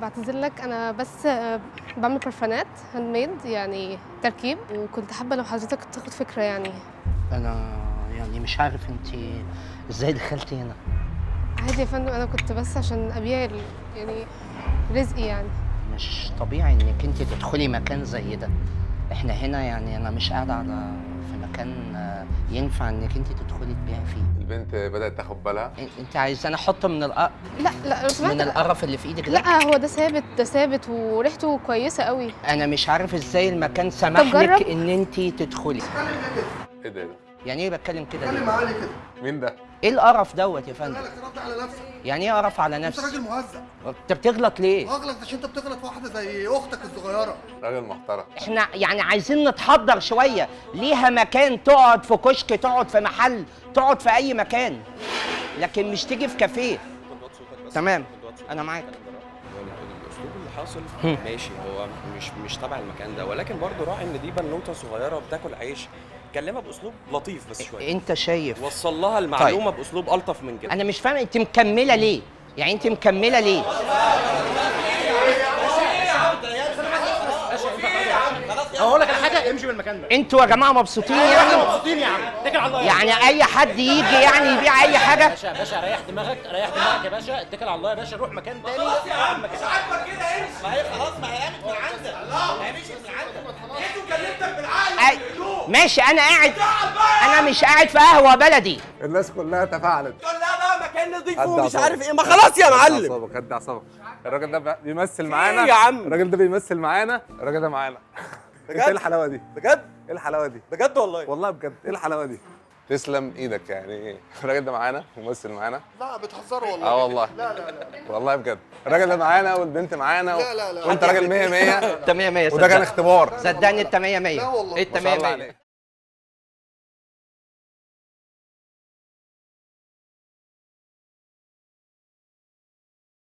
بعتذر لك انا بس بعمل برفانات هاند ميد يعني تركيب، وكنت حابه لو حضرتك تاخد فكره يعني. انا يعني مش عارف انت ازاي دخلتي هنا. عادي يا فندم، انا كنت بس عشان ابيع يعني رزقي يعني. مش طبيعي انك انت تدخلي مكان زي ده. احنا هنا يعني انا مش قاعده في مكان ينفع انك انت تدخلي تبيعي فيه. البنت بدأت تاخد بالها. انت عايزاني احط لا لو سمحت. من القرف اللي في ايدك ده؟ لا هو ده ثابت، ده ثابت وريحته كويسه قوي. انا مش عارف ازاي المكان سمح لك ان انت تدخلي. ايه ده؟ يعني ايه بتكلم كده؟ اتكلم معايا كده. مين ده؟ ايه القرف دوت يا فندم؟ مالك رد على نفسك؟ يعني ايه قرف على انت نفسك؟ راجل مهذب. انت بتغلط ليه؟ اغلط عشان انت بتغلط في واحده زي اختك الصغيره. راجل محترم. احنا يعني عايزين نتحضر شويه، ليها مكان تقعد في كشك، تقعد في محل، تقعد في اي مكان، لكن مش تيجي في كافيه. تمام انا معاك. الاسلوب اللي حاصل ماشي، هو مش تبع المكان ده، ولكن برضه راعي ان دي بنوته صغيره بتاكل عيش، كلمها باسلوب لطيف بس شويه. انت شايف وصل لها المعلومه طيب. باسلوب الطف من كده. انا مش فاهم انت مكمله ليه؟ يعني انت مكمله ليه؟ هقول لك على حاجه، امشي من المكان ده. انتوا يا جماعه مبسوطين يعني؟ احنا مبسوطين يا عم، اتكل على الله يعني اي حد يجي يعني يبيع اي حاجه؟ باشا ريح دماغك، ريح دماغك يا باشا، اتكل على الله يا باشا، روح مكان تاني. خلاص يا عم مش عاجبك كده امشي. ما هي خلاص، ما هي قامت من عندك. ما هي مشيت من عندك. انتوا كلمتك بالعقل. ماشي انا قاعد، انا مش قاعد في قهوه بلدي. الناس كلها تفاعلت. تقول لها بقى مكان نضيف ومش عارف ايه، ما خلاص يا معلم. اعصابك قد اعصابك. الراجل ده بيمثل معانا. ايه يا عم؟ الراجل ده بيمثل معانا، الراجل ده معانا. بجد؟ ايه الحلاوه دي؟ بجد؟ ايه الحلاوه دي؟ بجد والله. والله بجد ايه الحلاوه دي؟ تسلم ايدك يعني. الراجل ده معانا ممثل معانا. لا بتهزروا والله. اه والله. لا والله بجد الراجل ده معانا والبنت معانا لا. وانت راجل 100 100. انت 100 100 وده كان اختبار. صدقني انت 100 100. لا والله. انت ما شاء 100 الله 100. عليك.